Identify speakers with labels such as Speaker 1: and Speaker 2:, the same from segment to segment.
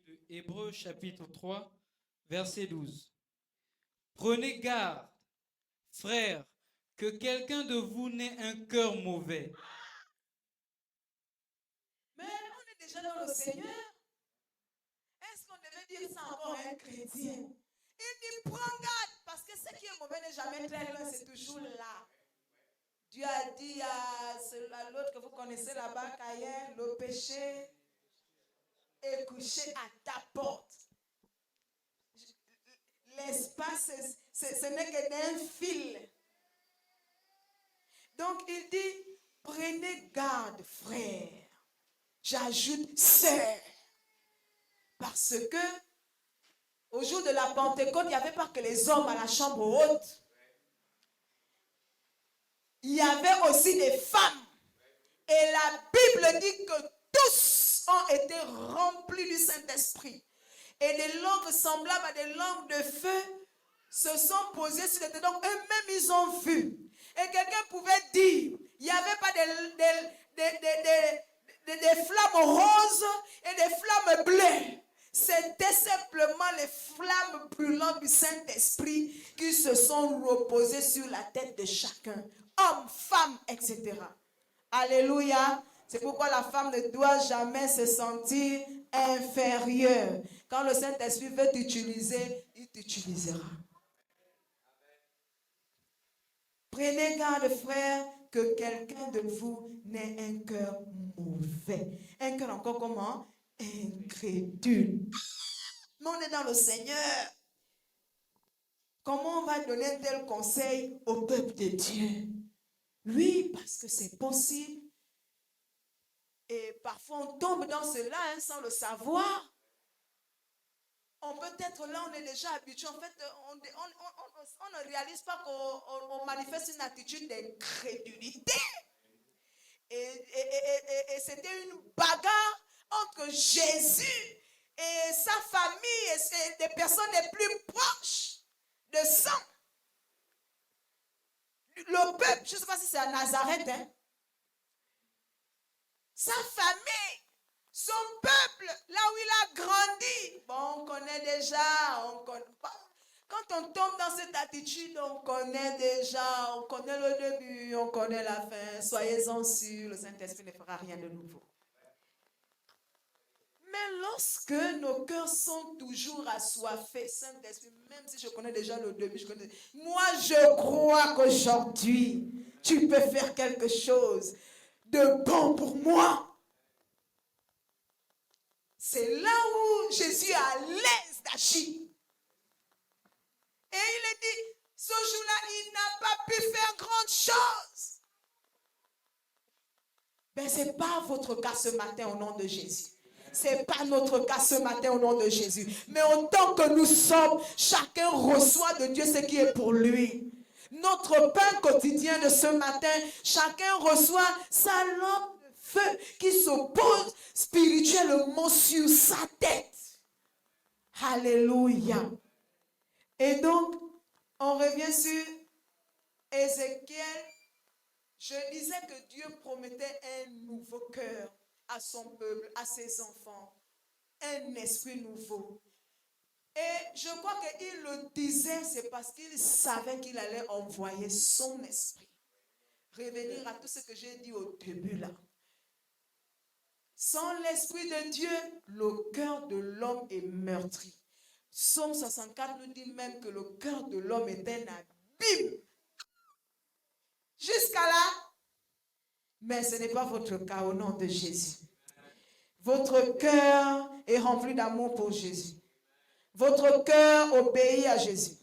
Speaker 1: de Hébreux chapitre 3, verset 12. Prenez garde, frères, que quelqu'un de vous n'ait un cœur mauvais.
Speaker 2: Mais on est déjà dans le Seigneur. Est-ce qu'on devait dire ça encore à un chrétien? Il dit prends garde parce que ce qui est mauvais n'est jamais très loin, c'est toujours là. Dieu a dit à l'autre que vous connaissez là-bas, Caïn, le péché est couché à ta porte. L'espace, ce n'est que d'un fil. Donc il dit, prenez garde, frères. J'ajoute, sœurs. Parce que au jour de la Pentecôte, il n'y avait pas que les hommes à la chambre haute. Il y avait aussi des femmes. Et la Bible dit que tous ont été remplis du Saint-Esprit. Et des langues semblables à des langues de feu se sont posées sur les têtes. Donc eux-mêmes, ils ont vu. Et quelqu'un pouvait dire, il n'y avait pas des flammes roses et des flammes bleues. C'était simplement les flammes brûlantes du Saint-Esprit qui se sont reposées sur la tête de chacun. Homme, femme, etc. Alléluia. C'est pourquoi la femme ne doit jamais se sentir inférieure. Quand le Saint-Esprit veut t'utiliser, il t'utilisera. Prenez garde, frère, que quelqu'un de vous n'ait un cœur mauvais. Un cœur encore comment? Incrédule. Mais on est dans le Seigneur. Comment on va donner un tel conseil au peuple de Dieu? Oui, parce que c'est possible. Et parfois on tombe dans cela sans le savoir. On peut être là, on est déjà habitué. En fait, on ne réalise pas qu'on manifeste une attitude d'incrédulité. Et c'était une bagarre entre Jésus et sa famille et des personnes les plus proches de sang. Le peuple, je ne sais pas si c'est à Nazareth, hein, sa famille, son peuple, là où il a grandi. Bon, on connaît déjà, quand on tombe dans cette attitude, on connaît déjà, on connaît le début, on connaît la fin. Soyez-en sûrs, le Saint-Esprit ne fera rien de nouveau. Mais lorsque nos cœurs sont toujours assoiffés, Saint-Esprit, même si je connais déjà le début, moi je crois qu'aujourd'hui, tu peux faire quelque chose de bon pour moi. C'est là où Jésus est à l'aise d'agir. Et il a dit, ce jour-là, il n'a pas pu faire grande chose. Mais ce n'est pas votre cas ce matin au nom de Jésus. Ce n'est pas notre cas ce matin au nom de Jésus. Mais autant que nous sommes, chacun reçoit de Dieu ce qui est pour lui. Notre pain quotidien de ce matin, chacun reçoit sa lampe de feu qui se pose spirituellement sur sa tête. Alléluia. Et donc, on revient sur Ézéchiel. Je disais que Dieu promettait un nouveau cœur à son peuple, à ses enfants. Un esprit nouveau. Et je crois qu'il le disait, c'est parce qu'il savait qu'il allait envoyer son esprit. Revenir à tout ce que j'ai dit au début là. Sans l'esprit de Dieu, le cœur de l'homme est meurtri. Psaume 64 nous dit même que le cœur de l'homme est un abîme. Jusqu'à là, mais ce n'est pas votre cas au nom de Jésus. Votre cœur est rempli d'amour pour Jésus. Votre cœur obéit à Jésus.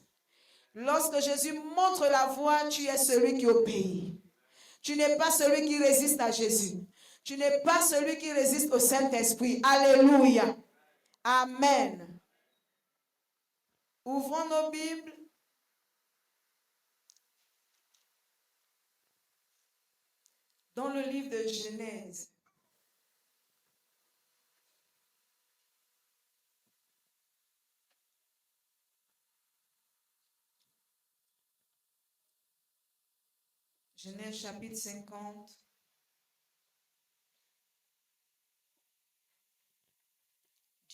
Speaker 2: Lorsque Jésus montre la voie, tu es celui qui obéit. Tu n'es pas celui qui résiste à Jésus. Tu n'es pas celui qui résiste au Saint-Esprit. Alléluia. Amen. Ouvrons nos Bibles. Dans le livre de Genèse. Genèse chapitre 50.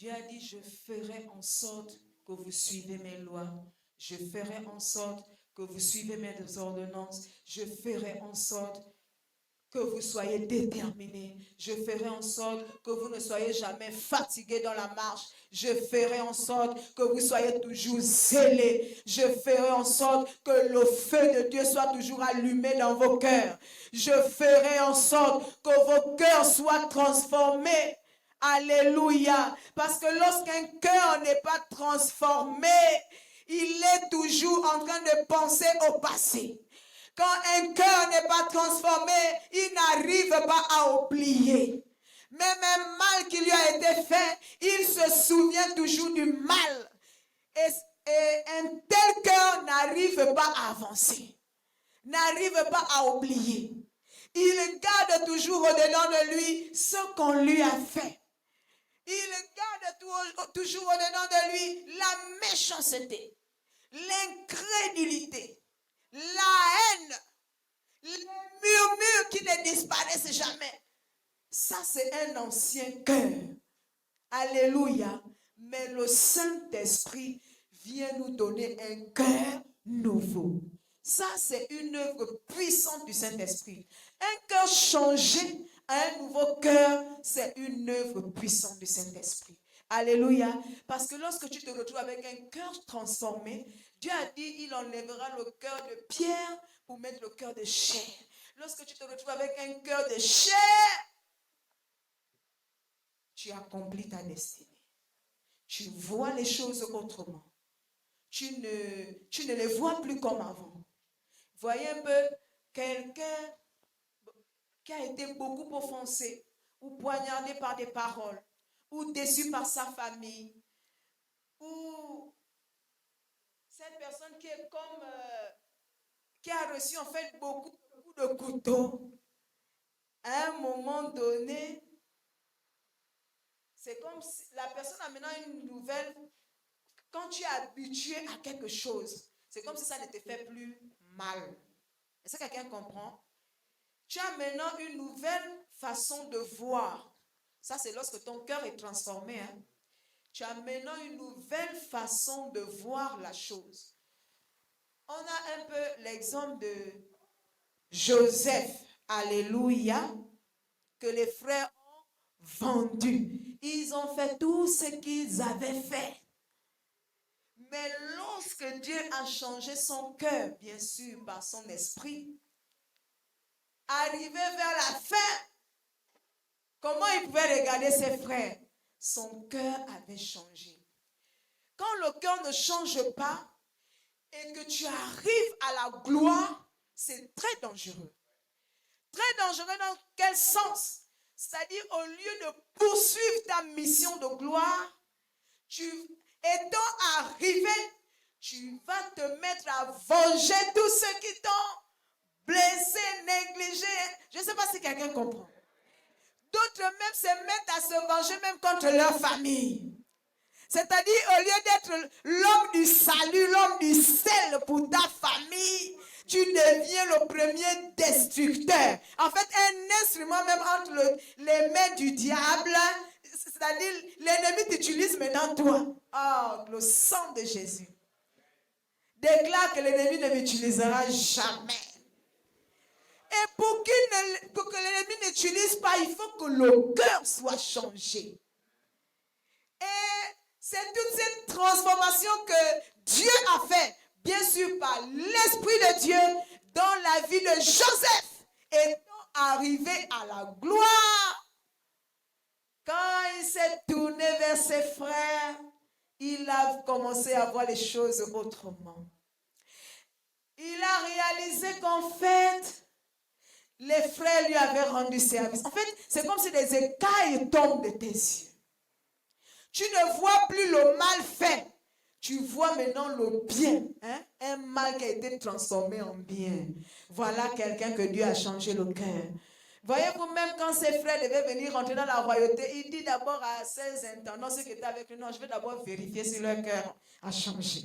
Speaker 2: Dieu a dit, je ferai en sorte que vous suivez mes lois. Je ferai en sorte que vous suivez mes ordonnances. Je ferai en sorte que vous soyez déterminés. Je ferai en sorte que vous ne soyez jamais fatigués dans la marche. Je ferai en sorte que vous soyez toujours zélés. Je ferai en sorte que le feu de Dieu soit toujours allumé dans vos cœurs. Je ferai en sorte que vos cœurs soient transformés. Alléluia. Parce que lorsqu'un cœur n'est pas transformé, il est toujours en train de penser au passé. Quand un cœur n'est pas transformé, il n'arrive pas à oublier. Même un mal qui lui a été fait, il se souvient toujours du mal. Et un tel cœur n'arrive pas à avancer, n'arrive pas à oublier. Il garde toujours au-dedans de lui ce qu'on lui a fait. Il garde toujours au-dedans de lui la méchanceté, l'incrédulité, la haine, les murmures qui ne disparaissent jamais. Ça, c'est un ancien cœur. Alléluia. Mais le Saint-Esprit vient nous donner un cœur nouveau. Ça, c'est une œuvre puissante du Saint-Esprit. Un cœur changé à un nouveau cœur, c'est une œuvre puissante du Saint-Esprit. Alléluia. Parce que lorsque tu te retrouves avec un cœur transformé, Dieu a dit, il enlèvera le cœur de pierre pour mettre le cœur de chair. Lorsque tu te retrouves avec un cœur de chair, tu accomplis ta destinée. Tu vois les choses autrement. Tu ne les vois plus comme avant. Voyez un peu quelqu'un qui a été beaucoup offensé ou poignardé par des paroles ou déçu par sa famille ou cette personne qui est comme qui a reçu en fait beaucoup de couteaux. À un moment donné, c'est comme si la personne a maintenant une nouvelle. Quand tu es habitué à quelque chose, c'est comme si ça ne te fait plus mal. Est-ce que quelqu'un comprend? Tu as maintenant une nouvelle façon de voir. Ça, c'est lorsque ton cœur est transformé. Hein? Tu as maintenant une nouvelle façon de voir la chose. On a un peu l'exemple de Joseph, alléluia, que les frères ont vendu. Ils ont fait tout ce qu'ils avaient fait. Mais lorsque Dieu a changé son cœur, bien sûr, par son esprit, arrivé vers la fin, comment il pouvait regarder ses frères? Son cœur avait changé. Quand le cœur ne change pas et que tu arrives à la gloire, c'est très dangereux. Très dangereux dans quel sens? C'est-à-dire au lieu de poursuivre ta mission de gloire, étant arrivé, tu vas te mettre à venger tous ceux qui t'ont blessé, négligé. Je ne sais pas si quelqu'un comprend. D'autres même se mettent à se venger même contre leur famille. C'est-à-dire au lieu d'être l'homme du salut, l'homme du sel pour ta famille, tu deviens le premier destructeur. En fait, un instrument même entre les mains du diable, c'est-à-dire l'ennemi t'utilise maintenant toi. Oh, le sang de Jésus. Déclare que l'ennemi ne m'utilisera jamais. Et pour que l'ennemi n'utilise pas, il faut que le cœur soit changé. Et c'est toute cette transformation que Dieu a fait, bien sûr par l'Esprit de Dieu, dans la vie de Joseph, étant arrivé à la gloire. Quand il s'est tourné vers ses frères, il a commencé à voir les choses autrement. Il a réalisé qu'en fait, les frères lui avaient rendu service. En fait, c'est comme si des écailles tombent de tes yeux. Tu ne vois plus le mal fait. Tu vois maintenant le bien. Hein? Un mal qui a été transformé en bien. Voilà quelqu'un que Dieu a changé le cœur. Voyez-vous, même quand ses frères devaient venir rentrer dans la royauté, il dit d'abord à ses intendants, ceux qui étaient avec lui, non, je vais d'abord vérifier si leur cœur a changé.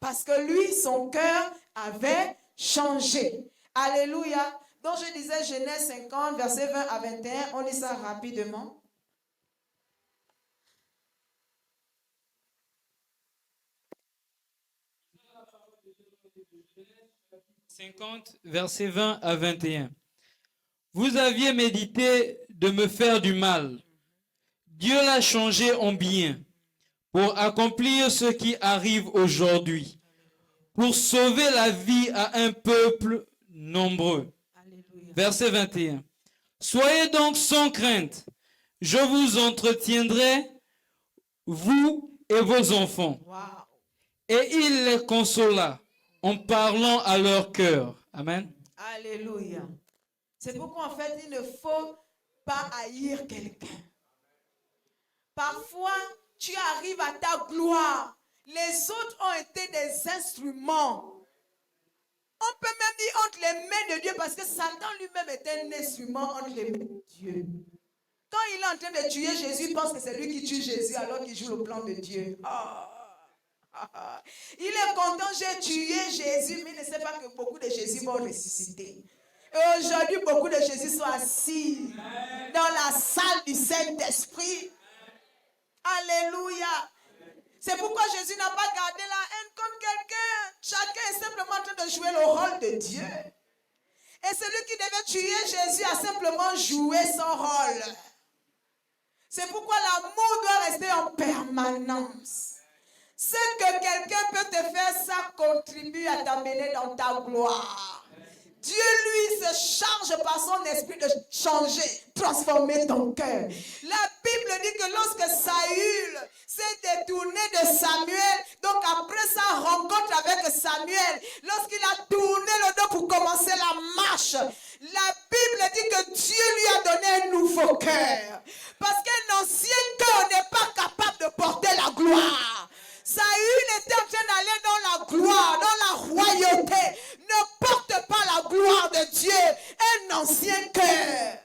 Speaker 2: Parce que lui, son cœur avait changé. Alléluia. Donc je disais Genèse 50, versets 20 à 21. On lit ça rapidement.
Speaker 1: 50, versets 20 à 21. Vous aviez médité de me faire du mal. Dieu l'a changé en bien pour accomplir ce qui arrive aujourd'hui, pour sauver la vie à un peuple nombreux.
Speaker 2: Alléluia.
Speaker 1: Verset 21. Soyez donc sans crainte, je vous entretiendrai, vous et vos enfants.
Speaker 2: Wow.
Speaker 1: Et il les consola en parlant à leur cœur. Amen.
Speaker 2: Alléluia. C'est pourquoi en fait il ne faut pas haïr quelqu'un. Parfois, tu arrives à ta gloire. Les autres ont été des instruments. On peut même dire entre les mains de Dieu parce que Satan lui-même est un instrument entre les mains de Dieu. Quand il est en train de tuer Jésus, il pense que c'est lui qui tue Jésus alors qu'il joue le plan de Dieu. Il est content, j'ai tué Jésus, mais il ne sait pas que beaucoup de Jésus vont ressusciter. Et aujourd'hui, beaucoup de Jésus sont assis dans la salle du Saint-Esprit. Alléluia. C'est pourquoi Jésus n'a pas gardé la haine contre quelqu'un. Chacun est simplement en train de jouer le rôle de Dieu. Et celui qui devait tuer Jésus a simplement joué son rôle. C'est pourquoi l'amour doit rester en permanence. Ce que quelqu'un peut te faire, ça contribue à t'amener dans ta gloire. Dieu, lui, se charge par son esprit de changer, transformer ton cœur. La Bible dit que lorsque Saül s'est détourné de Samuel, donc après sa rencontre avec Samuel, lorsqu'il a tourné le dos pour commencer la marche, la Bible dit que Dieu lui a donné un nouveau cœur. Parce qu'un ancien cœur n'est pas capable de porter la gloire. Saül était en train d'aller dans la gloire, dans la royauté. Ne porte pas la gloire de Dieu, un ancien cœur.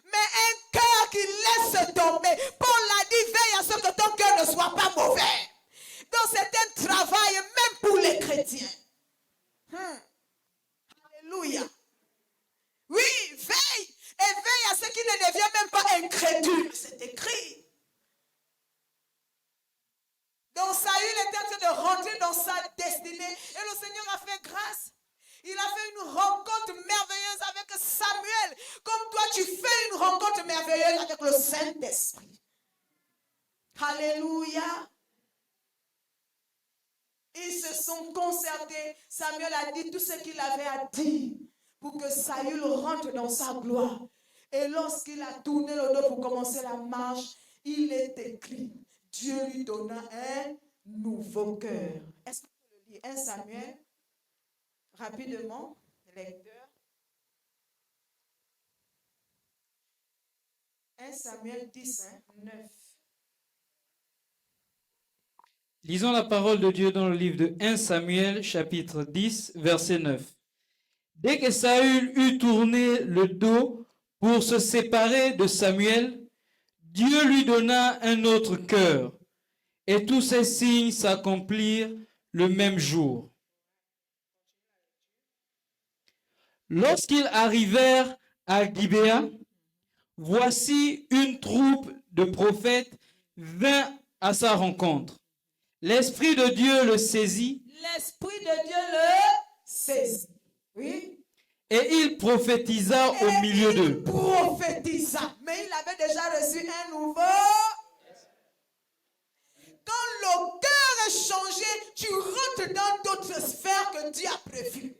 Speaker 2: Mais un cœur qui laisse tomber. Paul l'a dit, veille à ce que ton cœur ne soit pas mauvais. Donc c'est un travail même pour les chrétiens. Alléluia. Oui, veille. Et veille à ce qui ne devient même pas incrédule. C'est écrit. Donc Saül était en train de rentrer dans sa destinée. Et le Seigneur a fait grâce. Il a fait une rencontre merveilleuse avec Samuel. Comme toi, tu fais une rencontre merveilleuse avec le Saint-Esprit. Alléluia. Ils se sont concertés. Samuel a dit tout ce qu'il avait à dire pour que Saül rentre dans sa gloire. Et lorsqu'il a tourné le dos pour commencer la marche, il est écrit. Dieu lui donna un nouveau cœur. Est-ce que vous le lire 1 Samuel, rapidement, lecteur. 1 Samuel 10, 9.
Speaker 1: Lisons la parole de Dieu dans le livre de 1 Samuel, chapitre 10, verset 9. Dès que Saül eut tourné le dos pour se séparer de Samuel, Dieu lui donna un autre cœur, et tous ces signes s'accomplirent le même jour. Lorsqu'ils arrivèrent à Gibéa, voici une troupe de prophètes vint à sa rencontre. L'Esprit de Dieu le saisit.
Speaker 2: L'Esprit de Dieu le saisit. Oui.
Speaker 1: Et il prophétisa au milieu d'eux.
Speaker 2: Il prophétisa. Mais il avait déjà reçu un nouveau. Quand le cœur est changé, tu rentres dans d'autres sphères que Dieu a prévues.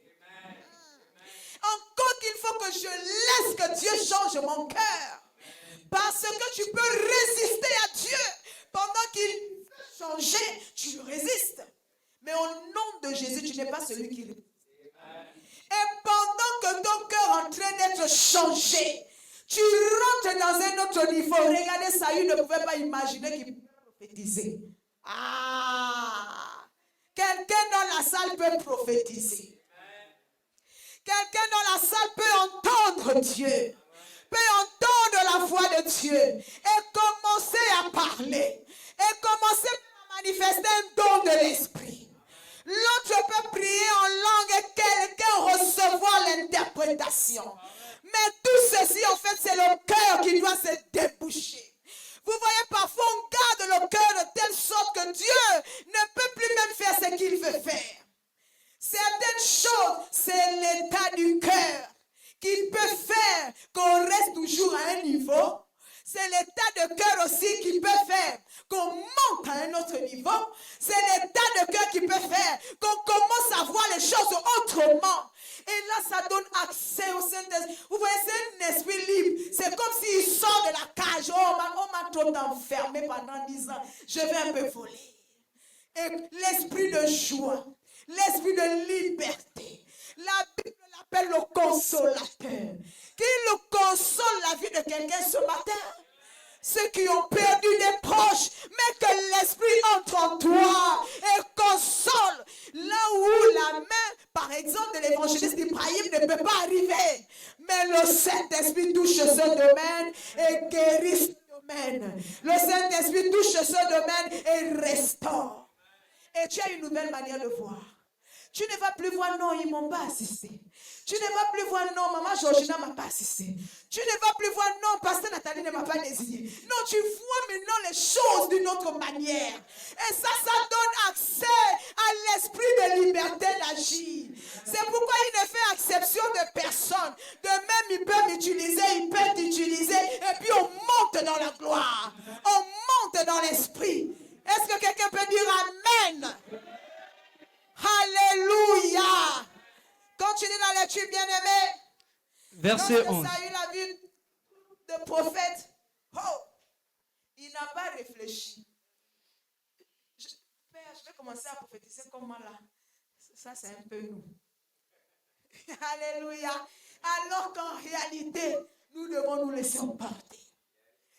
Speaker 2: Encore qu'il faut que je laisse que Dieu change mon cœur. Parce que tu peux résister à Dieu. Pendant qu'il fait changer, tu résistes. Mais au nom de Jésus, tu n'es pas celui qui résiste. Et pendant que ton cœur est en train d'être changé, tu rentres dans un autre niveau. Regardez, Saül ne pouvait pas imaginer qu'il pouvait prophétiser. Quelqu'un dans la salle peut prophétiser. Quelqu'un dans la salle peut entendre Dieu. Peut entendre la voix de Dieu. Et commencer à parler. Et commencer à manifester un don de l'esprit. L'autre peut prier en langue et quelqu'un recevoir l'interprétation. Mais tout ceci, en fait, c'est le cœur qui doit se déboucher. Vous voyez, parfois, on garde le cœur de telle sorte que Dieu ne peut plus même faire ce qu'il veut faire. Certaines choses, c'est l'état du cœur qui peut faire qu'on reste toujours à un niveau. C'est l'état de cœur aussi qui peut faire qu'on monte à un autre niveau. C'est l'état de cœur qui peut faire qu'on commence à voir les choses autrement. Et là, ça donne accès au Saint-Esprit. Vous voyez, c'est un esprit libre. C'est comme s'il sort de la cage. Oh, on m'a trop enfermé pendant 10 ans. Je vais un peu voler. Et l'esprit de joie, l'esprit de liberté. La Bible l'appelle le consolateur. Qui le console la vie de quelqu'un ce matin? Ceux qui ont perdu des proches, mais que l'esprit entre en toi et console. Là où la main, par exemple, de l'évangéliste Ibrahim ne peut pas arriver. Mais le Saint-Esprit touche ce domaine et guérit ce domaine. Le Saint-Esprit touche ce domaine et restaure. Et tu as une nouvelle manière de voir. Tu ne vas plus voir, non, ils ne m'ont pas assisté. Tu ne vas plus voir, non, maman Georgina ne m'a pas assisté. Tu ne vas plus voir, non, pasteur Nathalie ne m'a pas désigné. Non, tu vois maintenant les choses d'une autre manière. Et ça donne accès à l'esprit de liberté d'agir. C'est pourquoi il ne fait exception de personne. De même, il peut m'utiliser, il peut t'utiliser. Et puis on monte dans la gloire. On monte dans l'esprit. Est-ce que quelqu'un peut dire Amen? Alléluia. Continue la lecture, bien-aimé.
Speaker 1: Verset 11.
Speaker 2: Saül a vu le prophète. Oh, il n'a pas réfléchi. Père, je vais commencer à prophétiser comment là. Ça, c'est un peu nous. Alléluia. Alors qu'en réalité, nous devons nous laisser emporter.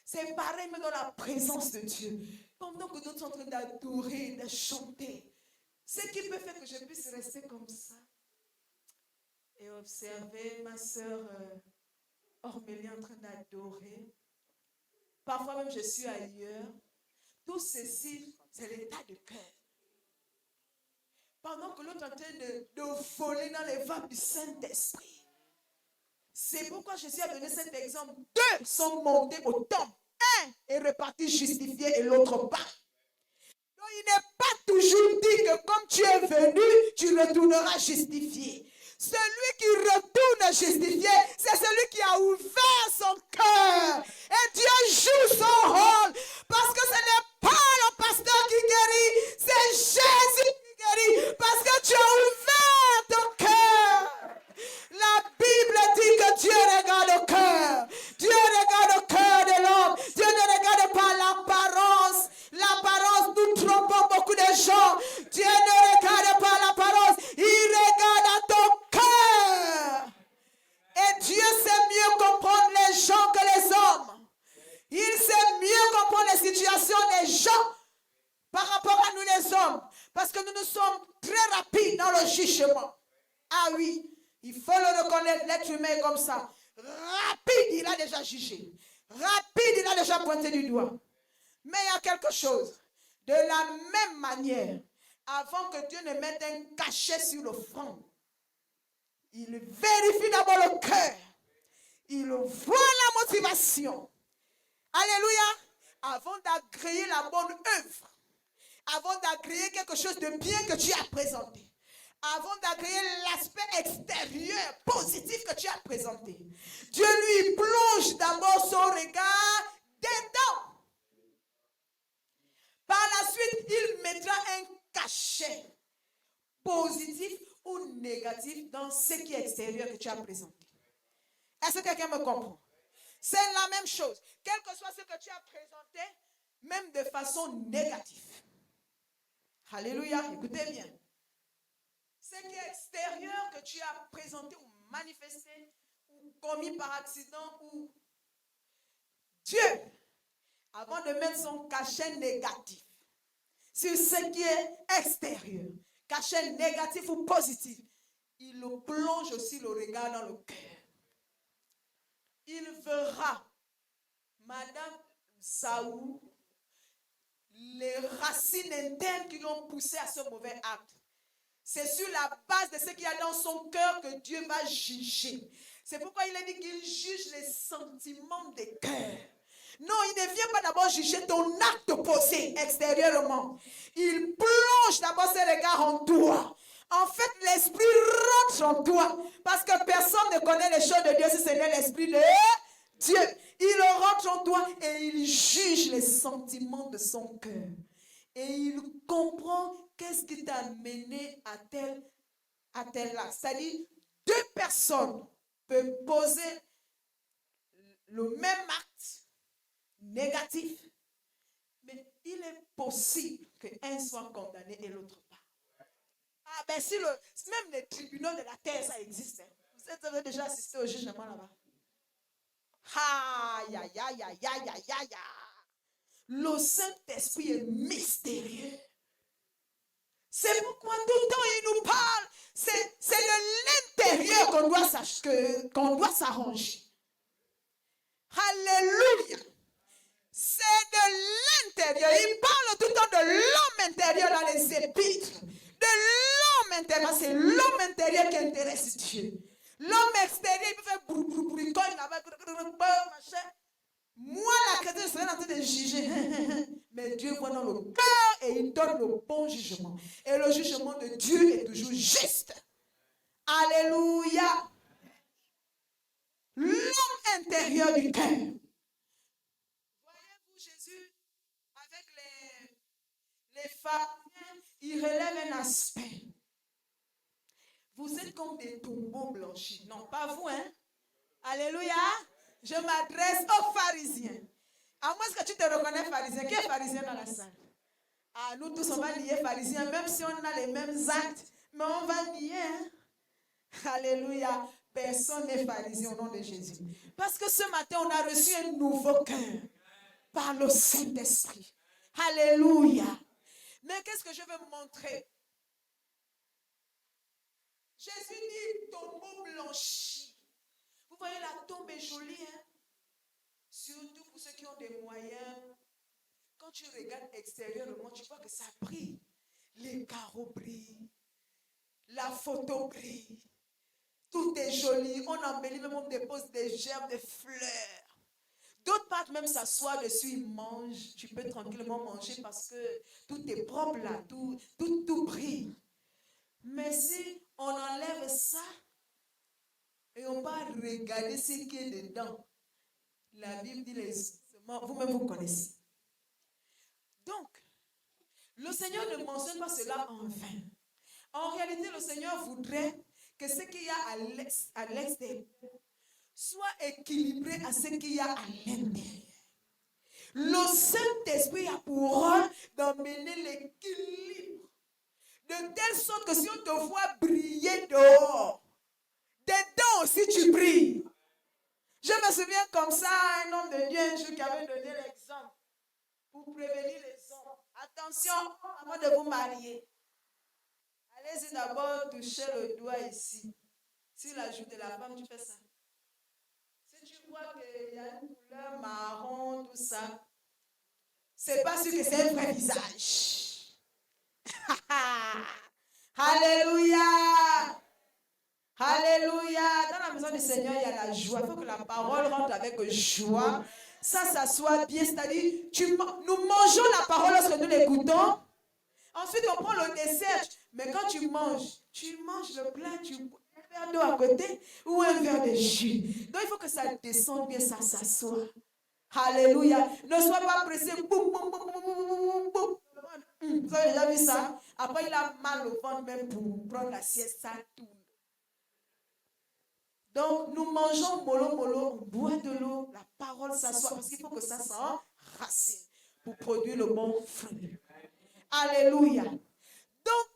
Speaker 2: C'est pareil, mais dans la présence de Dieu. Pendant que d'autres sont en train d'adorer, de chanter. Ce qui peut faire que je puisse rester comme ça et observer ma soeur Ormélie en train d'adorer. Parfois même je suis ailleurs. Tout ceci, c'est l'état de cœur. Pendant que l'autre est en train de voler dans les vagues du Saint-Esprit. C'est pourquoi Jésus a donné cet exemple. 2 sont montés au temple. Un est reparti justifié et l'autre pas. Donc il n'est pas toujours dit que comme tu es venu, tu retourneras justifié. Celui qui retourne justifié, c'est celui qui a ouvert son cœur. Et Dieu joue son rôle. Parce que ce n'est pas le pasteur qui guérit, c'est Jésus qui guérit. Parce que tu as ouvert ton cœur. La Bible dit que Dieu regarde au cœur. Dieu regarde au cœur de l'homme. Dieu ne regarde pas l'apparence. L'apparence, nous trompons beaucoup de gens. Dieu ne regarde pas l'apparence. Il regarde à ton cœur. Et Dieu sait mieux comprendre les gens que les hommes. Il sait mieux comprendre les situations des gens par rapport à nous les hommes. Parce que nous sommes très rapides dans le jugement. Ah oui. Il faut le reconnaître, l'être humain est comme ça. Rapide, il a déjà jugé. Rapide, il a déjà pointé du doigt. Mais il y a quelque chose. De la même manière, avant que Dieu ne mette un cachet sur le front, il vérifie d'abord le cœur. Il voit la motivation. Alléluia. Avant d'agréer la bonne œuvre, avant d'agréer quelque chose de bien que tu as présenté, avant d'agréer l'aspect extérieur positif que tu as présenté, Dieu lui plonge d'abord son regard dedans. Par la suite, il mettra un cachet positif ou négatif dans ce qui est extérieur que tu as présenté. Est-ce que quelqu'un me comprend? C'est la même chose. Quel que soit ce que tu as présenté, même de façon négative. Alléluia, écoutez bien. Ce qui est extérieur que tu as présenté ou manifesté ou commis par accident ou Dieu, avant de mettre son cachet négatif sur ce qui est extérieur, cachet négatif ou positif, il le plonge aussi le regard dans le cœur. Il verra Madame Saoul, les racines internes qui l'ont poussé à ce mauvais acte. C'est sur la base de ce qu'il y a dans son cœur que Dieu va juger. C'est pourquoi il a dit qu'il juge les sentiments des cœurs. Non, il ne vient pas d'abord juger ton acte posé extérieurement. Il plonge d'abord ses regarde en toi. En fait, l'esprit rentre en toi. Parce que personne ne connaît les choses de Dieu si ce n'est l'esprit de Dieu. Il rentre en toi et il juge les sentiments de son cœur. Et il comprend qu'est-ce qui t'a amené à tel acte. C'est-à-dire, deux personnes peuvent poser le même acte négatif, mais il est possible qu'un soit condamné et l'autre pas. Ah ben si même les tribunaux de la terre, ça existe. Hein. Vous avez déjà assisté au jugement là-bas. Aïe, aïe, aïe, aïe, aïe, aïe, aïe. Le Saint-Esprit est mystérieux. C'est pourquoi tout le temps il nous parle. C'est de l'intérieur qu'on doit s'arranger. Alléluia. C'est de l'intérieur. Il parle tout le temps de l'homme intérieur dans les épîtres. De l'homme intérieur. C'est l'homme intérieur qui intéresse Dieu. L'homme extérieur, il peut faire bricole là-bas, machin. Moi, la chrétienne, je serais en train de juger. Mais Dieu voit dans le cœur et il donne le bon jugement. Et le jugement de Dieu est toujours juste. Alléluia. L'homme intérieur du cœur. Voyez-vous, Jésus, avec les femmes, il relève un aspect. Vous êtes comme des tombeaux blanchis. Non, pas vous, hein? Alléluia. Je m'adresse aux pharisiens. À moins que tu te reconnais pharisien. Qui est pharisien dans la salle? Ah, nous tous, on va nier pharisiens, même si on a les mêmes actes. Mais on va nier. Hein? Alléluia. Personne n'est pharisien au nom de Jésus. Parce que ce matin, on a reçu un nouveau cœur par le Saint-Esprit. Alléluia. Mais qu'est-ce que je veux vous montrer? Jésus dit tombeau blanchi. Vous voyez, la tombe est jolie, hein? Surtout pour ceux qui ont des moyens. Quand tu regardes extérieurement, tu vois que ça brille. Les carreaux brillent. La photo brille. Tout est joli. On embellit, même on dépose des gerbes, des fleurs. D'autres partent même s'asseoir dessus, ils mangent. Tu peux tranquillement manger parce que tout est propre là. Tout brille. Mais si on enlève ça et on va regarder ce qui est dedans, la Bible dit vous-même vous connaissez. Donc, le Seigneur ne mentionne pas cela en vain. En réalité, le Seigneur voudrait que ce qu'il y a à l'extérieur soit équilibré à ce qu'il y a à l'intérieur. Le Saint-Esprit a pour rôle d'emmener l'équilibre. De telle sorte que si on te voit briller dehors, dedans aussi tu brilles. Je me souviens comme ça, un homme de Dieu un jour qui avait donné l'exemple pour prévenir les hommes. Attention, avant de vous marier, allez-y d'abord toucher le doigt ici. Sur la joue de la femme, tu fais ça. Si tu vois qu'il y a une couleur marron, tout ça, c'est pas sûr que c'est un vrai visage. Alléluia. Alléluia. Dans la maison du Seigneur, il y a la joie. Il faut que la parole rentre avec joie. Ça soit bien. C'est-à-dire, nous mangeons la parole lorsque nous l'écoutons. Ensuite, on prend le dessert. Mais quand tu manges le plat, tu bois un verre d'eau à côté ou un verre de jus. Donc, il faut que ça descende bien, ça s'assoit. Alléluia. Ne sois pas pressé. Boum, boum, boum, boum, boum, boum. Vous avez déjà vu ça? Après, il a mal au ventre même pour prendre la sieste, ça tourne. Donc, nous mangeons mollo, mollo, on boit de l'eau, la parole s'assoit, parce qu'il faut que ça s'enracine pour produire le bon fruit. Alléluia. Donc,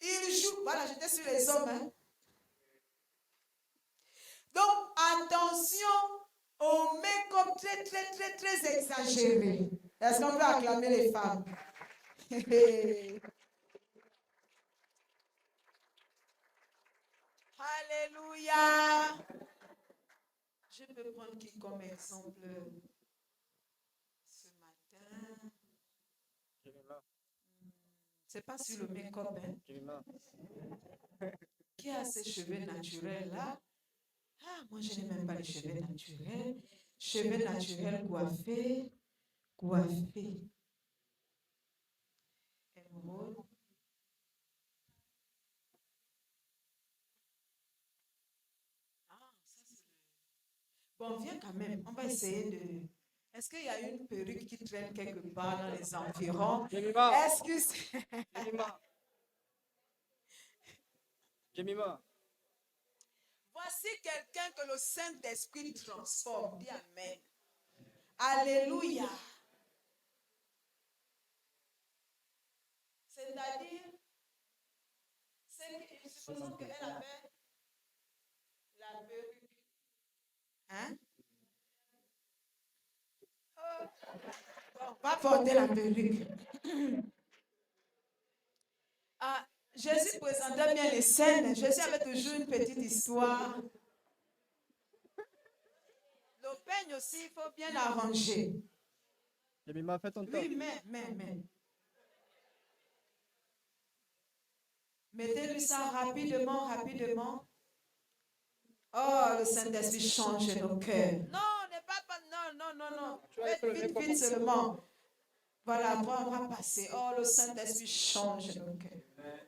Speaker 2: il joue, voilà, j'étais sur les hommes. Hein. Donc, attention au make-up très, très, très, très exagéré. Est-ce qu'on peut acclamer les femmes? Alléluia. Je peux prendre qui comme exemple ce matin? C'est pas sur le make-up. Hein? Qui a ses cheveux naturels là? Ah, moi je n'ai même pas les cheveux naturels. Cheveux naturels coiffés. Émeraude. Bon, viens quand même. On va essayer de... Est-ce qu'il y a une perruque qui traîne quelque part dans les environs?
Speaker 3: Jemima,
Speaker 2: Est-ce que c'est...
Speaker 3: Jemima, Jemima.
Speaker 2: Voici quelqu'un que le Saint-Esprit transforme. Dis Amen. Alléluia. C'est-à-dire, supposons qu'elle avait la perruque. Hein? Oh. Bon, va porter la perruque. Ah, Jésus présentait bien les scènes. Jésus avait toujours une petite histoire. Le peigne aussi, il faut bien l'arranger.
Speaker 3: Jemima, fais ton temps.
Speaker 2: Oui, mais. Mettez-lui ça rapidement, rapidement. Oh, le Saint-Esprit change nos cœurs. Non, n'est pas, non. Faites vite seulement. Voilà, après on va passer. Oh, le Saint-Esprit change nos cœurs.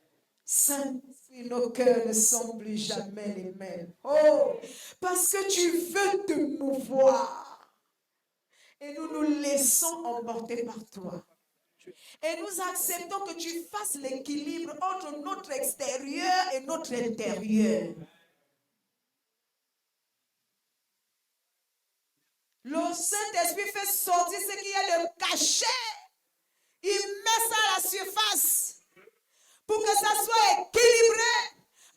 Speaker 2: Saint-Esprit, nos cœurs ne sont plus jamais les mêmes. Oh, parce que tu veux te mouvoir. Et nous nous laissons emporter par toi. Et nous acceptons que tu fasses l'équilibre entre notre extérieur et notre intérieur. Le Saint-Esprit fait sortir ce qui est le cachet. Il met ça à la surface pour que ça soit équilibré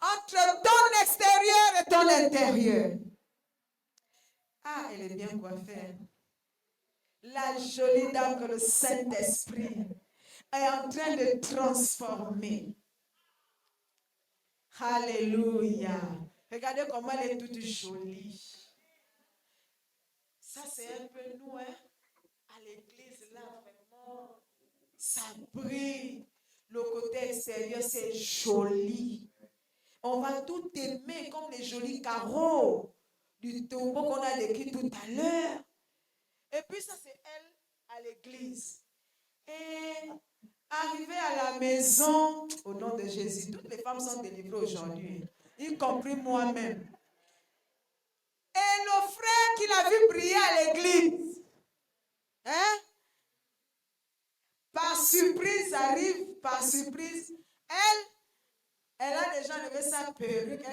Speaker 2: entre ton extérieur et ton intérieur. Ah, elle est bien coiffée. La jolie dame que le Saint-Esprit est en train de transformer. Alléluia. Regardez comment elle est toute jolie. Ça, c'est un peu nous, hein? À l'église, là, vraiment, ça brille. Le côté extérieur, c'est joli. On va tout aimer comme les jolis carreaux du tombeau qu'on a décrit tout à l'heure. Et puis ça, c'est elle à l'église. Et arrivée à la maison, au nom de Jésus, toutes les femmes sont délivrées aujourd'hui, y compris moi-même. Et le frère qui l'a vu prier à l'église, hein? Par surprise, arrive, par surprise. Elle a déjà levé sa perruque.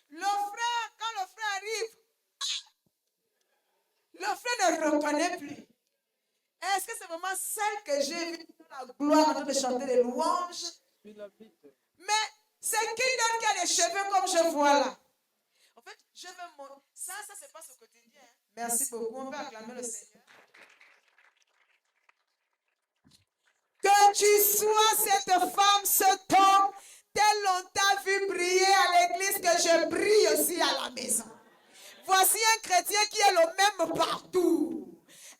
Speaker 2: Le frère, quand le frère arrive, le frère ne reconnaît plus. Est-ce que c'est vraiment celle que j'ai vue dans la gloire en train de chanter des louanges? Mais c'est qui d'autre qui a des cheveux comme je vois là? En fait, je veux montrer. Ça se passe au quotidien. Merci beaucoup. On peut acclamer le Seigneur. Que tu sois cette femme, cet homme, tel on t'a vu briller à l'église, que je brille aussi à la maison. Voici un chrétien qui est le même partout.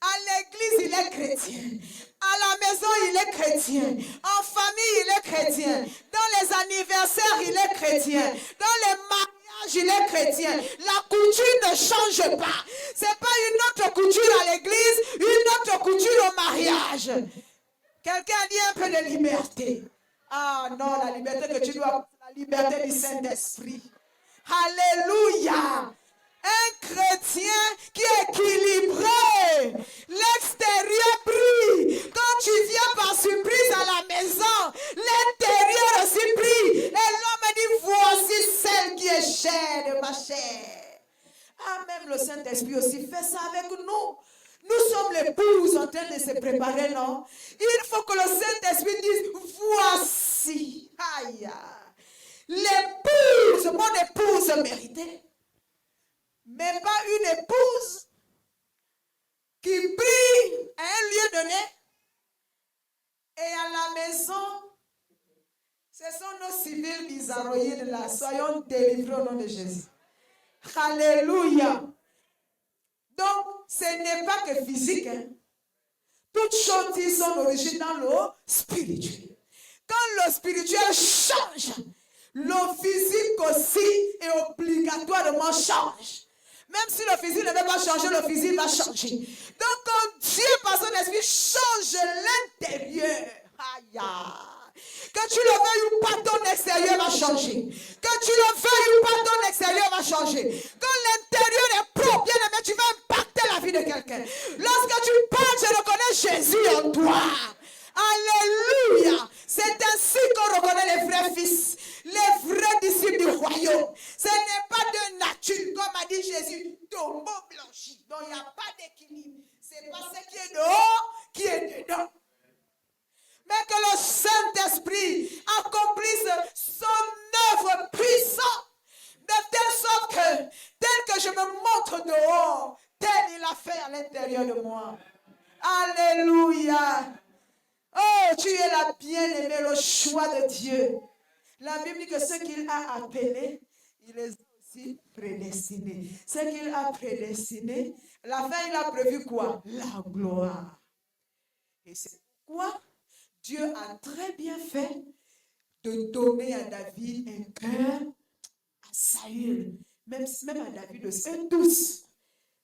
Speaker 2: À l'église, il est chrétien. À la maison, il est chrétien. En famille, il est chrétien. Dans les anniversaires, il est chrétien. Dans les mariages, il est chrétien. La coutume ne change pas. Ce n'est pas une autre coutume à l'église, une autre coutume au mariage. Quelqu'un dit un peu de liberté. Ah non, la liberté que tu dois, la liberté du Saint-Esprit. Alléluia. Un chrétien qui est équilibré. L'extérieur brille. Quand tu viens par surprise à la maison, l'intérieur aussi brille. Et l'homme dit, voici celle qui est chère de ma chair. Ah, même le Saint-Esprit aussi fait ça avec nous. Nous sommes l'épouse en train de se préparer, non? Il faut que le Saint-Esprit dise, voici. Aïe. L'épouse, mon épouse méritée. Mais pas une épouse qui brille à un lieu donné. Et à la maison, ce sont nos civils bizarroïdes là. Soyons délivrés au nom de Jésus. Alléluia. Donc, ce n'est pas que physique. Hein. Toutes choses qui sont d'origine dans le spirituel. Quand le spirituel change, le physique aussi est obligatoirement change. Même si le physique ne veut pas changer, le physique va changer. Donc, quand Dieu, par son esprit, change l'intérieur, aïe, que tu le veuilles ou pas, ton extérieur va changer. Que Que tu le veuilles ou pas, ton extérieur va changer. Quand l'intérieur est propre, bien aimé, tu vas impacter la vie de quelqu'un. Lorsque tu parles, je reconnais Jésus en toi. Alléluia. C'est ainsi qu'on reconnaît les vrais fils, les vrais disciples du royaume. Ce n'est pas de nature, comme a dit Jésus, tombeau blanchi. Donc il n'y a pas d'équilibre. C'est pas ce qui est dehors qui est dedans. Mais que le Saint-Esprit accomplisse son œuvre puissante, de telle sorte que, tel que je me montre dehors, tel il a fait à l'intérieur de moi. Alléluia. Oh, tu es la bien-aimée, le choix de Dieu. La Bible dit que ce qu'il a appelé, il les a aussi prédestinés. Ce qu'il a prédestiné, la fin, il a prévu quoi? La gloire. Et c'est pourquoi Dieu a très bien fait de donner à David un cœur, à Saül, même à David aussi, eux tous.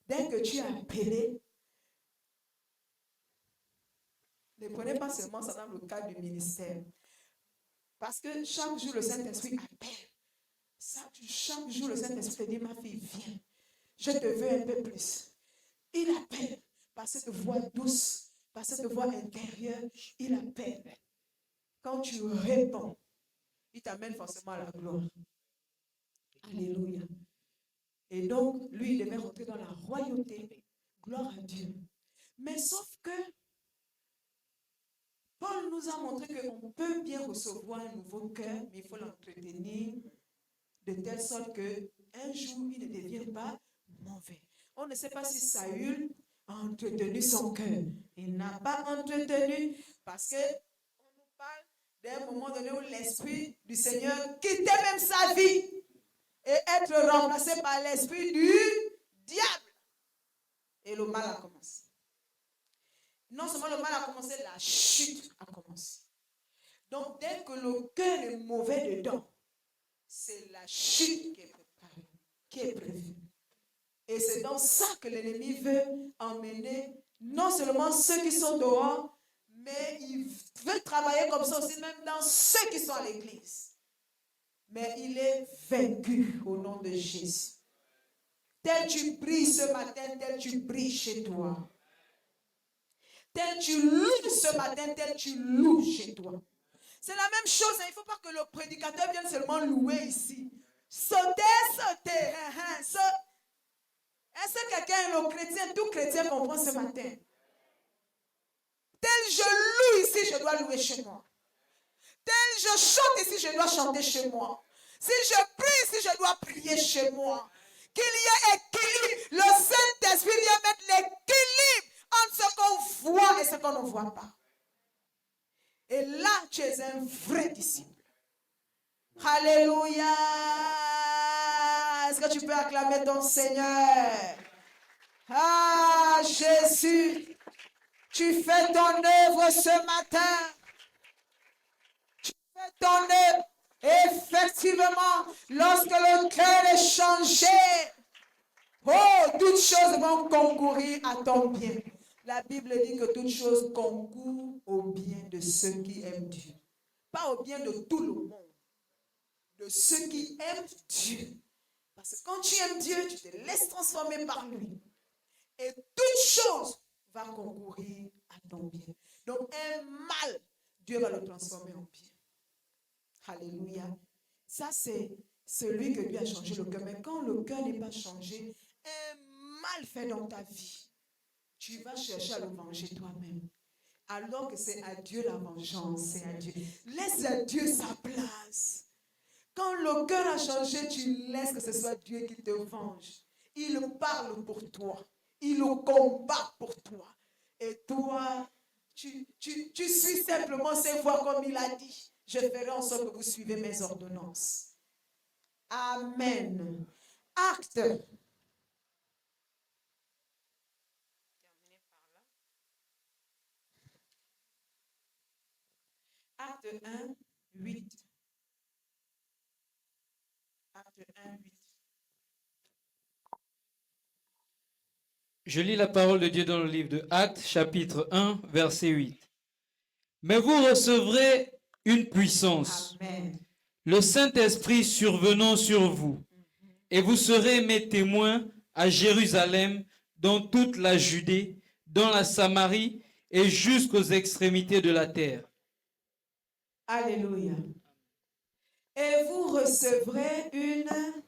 Speaker 2: Dès que tu as appelé, ne prenez pas seulement ça dans le cadre du ministère. Parce que chaque jour, le Saint-Esprit appelle. Chaque jour, le Saint-Esprit dit, ma fille, viens. Je te veux un peu plus. Il appelle par cette voix douce, par cette voix intérieure. Il appelle. Quand tu réponds, il t'amène forcément à la gloire. Alléluia. Et donc, lui, il devait rentrer dans la royauté. Gloire à Dieu. Mais sauf que Paul nous a montré qu'on peut bien recevoir un nouveau cœur, mais il faut l'entretenir de telle sorte qu'un jour, il ne devient pas mauvais. On ne sait pas si Saül a entretenu son cœur. Il n'a pas entretenu parce qu'on nous parle d'un moment donné où l'Esprit du Seigneur quittait même sa vie et être remplacé par l'Esprit du diable. Et le mal a commencé. Non seulement le mal a commencé, la chute a commencé. Donc, dès que le cœur est mauvais dedans, c'est la chute qui est préparée, qui est prévue. Et c'est dans ça que l'ennemi veut emmener non seulement ceux qui sont dehors, mais il veut travailler comme ça aussi, même dans ceux qui sont à l'église. Mais il est vaincu au nom de Jésus. Tel tu brilles ce matin, tel tu brilles chez toi. Tel tu loues ce matin, tel tu loues chez toi. C'est la même chose, il ne faut pas que le prédicateur vienne seulement louer ici. Sauter. Est-ce que quelqu'un est le chrétien? Tout chrétien comprend ce matin. Tel je loue ici, je dois louer chez moi. Tel je chante ici, je dois chanter chez moi. Si je prie ici, je dois prier chez moi. Qu'il y ait équilibre. Le Saint-Esprit vient mettre l'équilibre entre ce qu'on voit et ce qu'on ne voit pas. Et là, tu es un vrai disciple. Alléluia. Est-ce que tu peux acclamer ton Seigneur? Ah, Jésus, tu fais ton œuvre ce matin. Tu fais ton œuvre. Effectivement, lorsque le cœur est changé, oh, toutes choses vont concourir à ton bien. La Bible dit que toutes choses concourent au bien de ceux qui aiment Dieu. Pas au bien de tout le monde. De ceux qui aiment Dieu. Parce que quand tu aimes Dieu, tu te laisses transformer par lui. Et toute chose va concourir à ton bien. Donc un mal, Dieu va le transformer en bien. Alléluia. Ça, c'est celui que Dieu a changé le cœur. Mais quand le cœur n'est pas changé, un mal fait dans ta vie, tu vas chercher à le venger toi-même. Alors que c'est à Dieu la vengeance, c'est à Dieu. Laisse à Dieu sa place. Quand le cœur a changé, tu laisses que ce soit Dieu qui te venge. Il parle pour toi. Il combat pour toi. Et toi, tu suis simplement ses voies comme il a dit. Je ferai en sorte que vous suivez mes ordonnances. Amen. Acte. Acte 1, 8. Acte 1, 8.
Speaker 1: Je lis la parole de Dieu dans le livre de Actes, chapitre 1, verset 8. Mais vous recevrez une puissance
Speaker 2: Amen.
Speaker 1: le Saint-Esprit survenant sur vous, et vous serez mes témoins à Jérusalem, dans toute la Judée, dans la Samarie et jusqu'aux extrémités de la terre.
Speaker 2: Alléluia. Et vous recevrez une...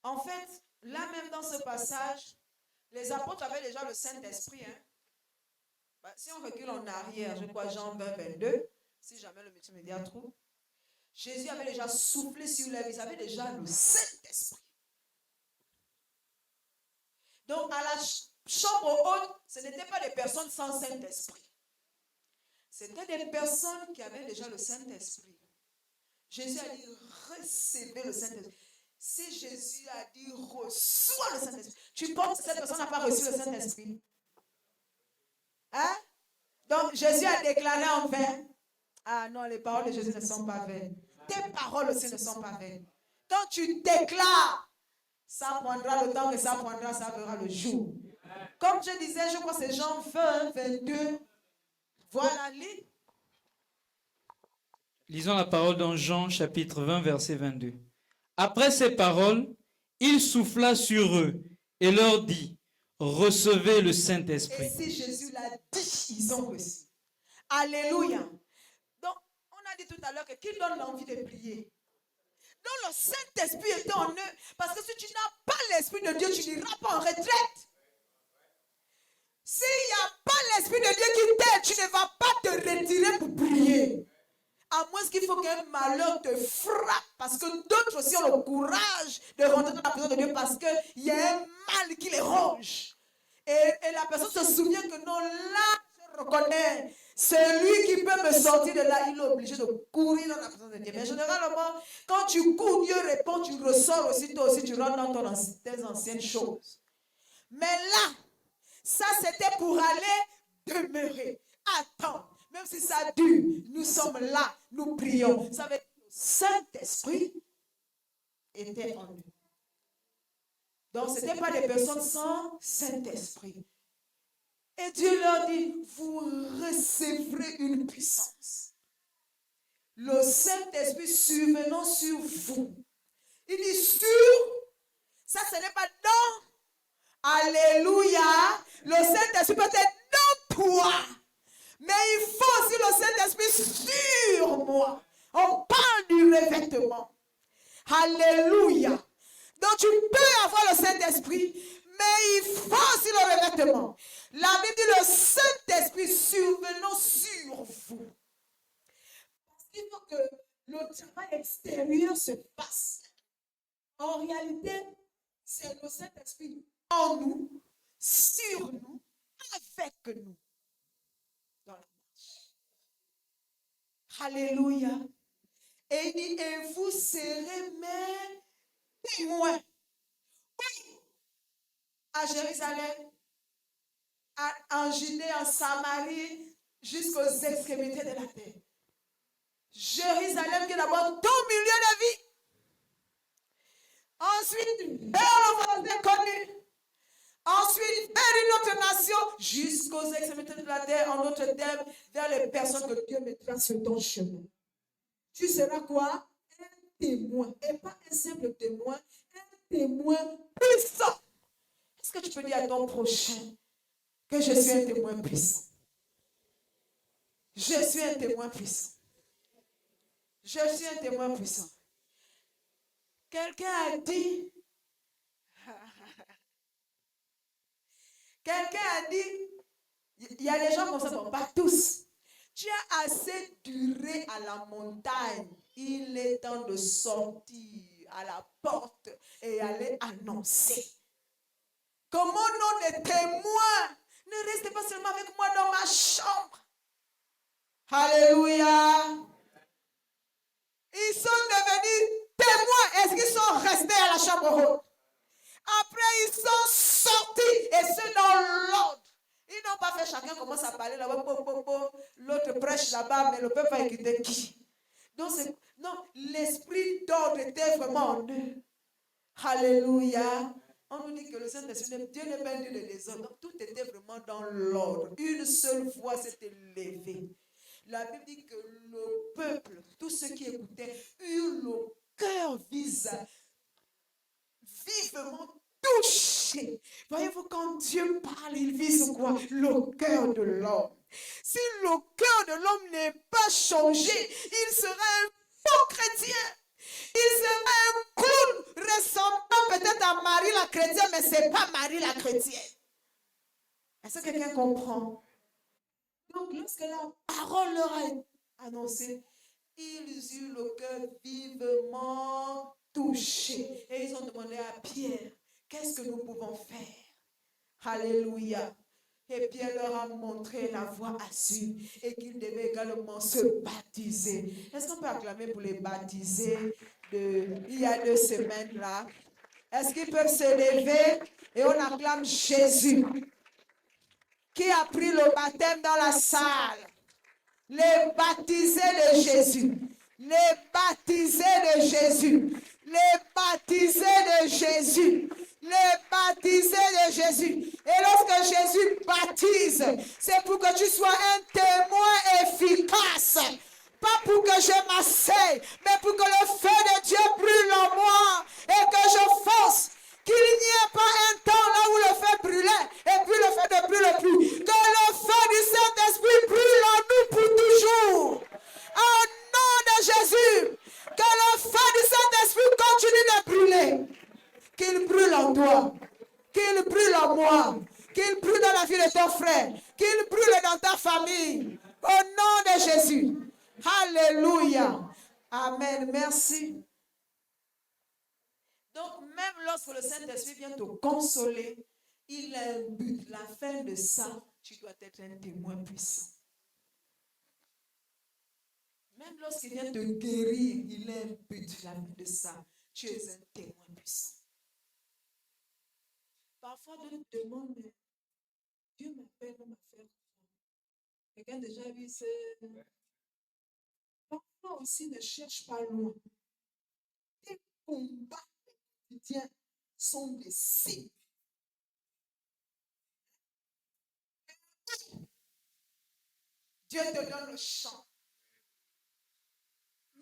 Speaker 2: En fait, là même dans ce passage, les apôtres avaient déjà le Saint-Esprit. Si on recule en arrière, je crois Jean 20, 22, si jamais le multimédia trouve, Jésus avait déjà soufflé sur leur vie, ils avaient déjà le Saint-Esprit. Donc à la chambre haute, ce n'étaient pas des personnes sans Saint-Esprit. C'était des personnes qui avaient déjà le Saint-Esprit. Jésus a dit, recevez le Saint-Esprit. Si Jésus a dit, reçois le Saint-Esprit, tu penses que cette personne n'a pas reçu le Saint-Esprit? Hein? Donc Jésus a déclaré en vain. Ah non, les paroles de Jésus ne sont pas vaines. Tes paroles aussi ne sont pas vaines. Quand tu déclares, ça prendra le temps que ça prendra, ça verra le jour. Comme je disais, je crois que c'est Jean 20, 22. Voilà, lis.
Speaker 1: Lisons la parole dans Jean chapitre 20, verset 22. Après ces paroles, il souffla sur eux et leur dit, recevez le Saint-Esprit.
Speaker 2: Et si Jésus l'a dit, ils ont reçu. Alléluia. Donc, on a dit tout à l'heure que qui donne l'envie de prier? Donc, le Saint-Esprit est en eux. Parce que si tu n'as pas l'Esprit de Dieu, tu n'iras pas en retraite. S'il n'y a pas l'Esprit de Dieu qui t'aide, tu ne vas pas te retirer pour prier. À moins qu'il faut qu'un malheur te frappe. Parce que d'autres aussi ont le courage de rentrer dans la présence de Dieu parce qu'il y a un mal qui les ronge. Et la personne se souvient que non, là, je reconnais. Celui qui peut me sortir de là, il est obligé de courir dans la présence de Dieu. Mais généralement, quand tu cours, Dieu répond, tu ressors aussi, toi aussi, tu rentres dans tes anciennes choses. Mais là, ça c'était pour aller demeurer. Attends, même si ça dure, nous sommes là, nous prions. Ça veut dire que le Saint-Esprit était en nous. Donc, ce n'était pas des personnes sans Saint-Esprit. Et Dieu leur dit, vous recevrez une puissance. Le Saint-Esprit survenant sur vous. Il dit sur, ça ce n'est pas dans. Alléluia. Le Saint-Esprit peut être dans toi. Mais il faut aussi le Saint-Esprit sur moi. On parle du revêtement. Alléluia. Donc tu peux avoir le Saint-Esprit, mais il faut aussi le revêtement. La Bible dit le Saint-Esprit survenant sur vous. Parce qu'il faut que le travail extérieur se fasse. En réalité, c'est le Saint-Esprit en nous, sur nous, avec nous. Dans la marche. Alléluia. Et il dit, et vous serez mes témoins. Oui. À Jérusalem, en Judée, en Samarie, jusqu'aux extrémités de la terre. Jérusalem qui est d'abord ton milieu de vie. Ensuite, vers le connu. Ensuite, vers une autre nation, jusqu'aux extrémités de la terre, en d'autres termes, vers les personnes que Dieu mettra sur ton chemin. Tu seras quoi? Un témoin. Et pas un simple témoin, un témoin puissant. Est-ce que tu peux dire à ton prochain que je suis un témoin puissant? Je suis un témoin puissant. Je suis un témoin puissant. Quelqu'un a dit, il y a des gens comme ça, bon, pas tous. Tu as assez duré à la montagne. Il est temps de sortir à la porte et aller annoncer. Comme mon nom de témoin, ne restez pas seulement avec moi dans ma chambre. Alléluia. Ils sont devenus témoins. Est-ce qu'ils sont restés à la chambre haute? Après, ils sont sortis et c'est dans l'ordre. Ils n'ont pas fait chacun commence à parler là-bas. L'autre prêche là-bas, mais le peuple va écouter qui? Donc, non, l'esprit d'ordre était vraiment en eux. Alléluia. On nous dit que le Saint-Esprit, Dieu n'est pas un Dieu de désordre. Donc, tout était vraiment dans l'ordre. Une seule voix s'est élevée. La Bible dit que le peuple, tous ceux qui écoutaient, eurent le cœur vivement touché. Voyez-vous, quand Dieu parle, il vise quoi? Le cœur de l'homme. Si le cœur de l'homme n'est pas changé, il sera un faux chrétien. Il sera un clown ressemblant peut-être à Marie la chrétienne, mais ce n'est pas Marie la chrétienne. Est-ce que quelqu'un comprend? Donc, lorsque la parole leur a annoncé, ils eurent le cœur vivement touché. Et ils ont demandé à Pierre, qu'est-ce que nous pouvons faire? Alléluia. Et Pierre leur a montré la voie à suivre et qu'ils devaient également se baptiser. Est-ce qu'on peut acclamer pour les baptisés il y a 2 semaines là? Est-ce qu'ils peuvent se lever et on acclame Jésus qui a pris le baptême dans la salle? Les baptisés de Jésus. Les baptisés de Jésus. Les baptisés de Jésus. Les baptisés de Jésus. Et lorsque Jésus baptise, c'est pour que tu sois un témoin efficace. Pas pour que je m'asseye, mais pour que le feu de Dieu brûle en moi et que je fonce. Qu'il n'y ait pas un temps là où le feu brûlait et puis le feu ne brûle plus. Que le feu du Saint-Esprit brûle en nous pour toujours. Au nom de Jésus, que le feu du Saint-Esprit continue de brûler. Qu'il brûle en toi, qu'il brûle en moi, qu'il brûle dans la vie de ton frère, qu'il brûle dans ta famille. Au nom de Jésus. Alléluia. Amen. Merci. Donc, même lorsque le Saint-Esprit vient te consoler, il a un but. La fin de ça, tu dois être un témoin puissant. Même lorsqu'il vient te guérir, il a un but. La fin de ça, tu es un témoin puissant. Parfois, Dieu te demande, mais Dieu m'appelle, on m'a fait. Quelqu'un déjà vu ce... Parfois aussi, ne cherche pas loin. Tes combats quotidiens sont des signes. Dieu te donne le champ.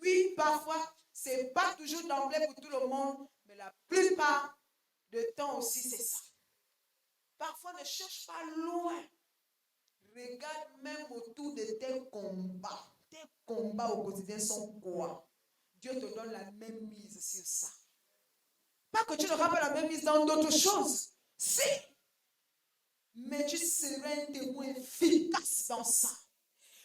Speaker 2: Oui, parfois, ce n'est pas toujours d'emblée pour tout le monde, mais la plupart du temps aussi, c'est ça. Parfois, ne cherche pas loin. Regarde même autour de tes combats. Tes combats au quotidien sont quoi? Dieu te donne la même mise sur ça. Pas que tu n'auras pas la même mise dans d'autres choses. Si. Mais tu seras un témoin efficace dans ça.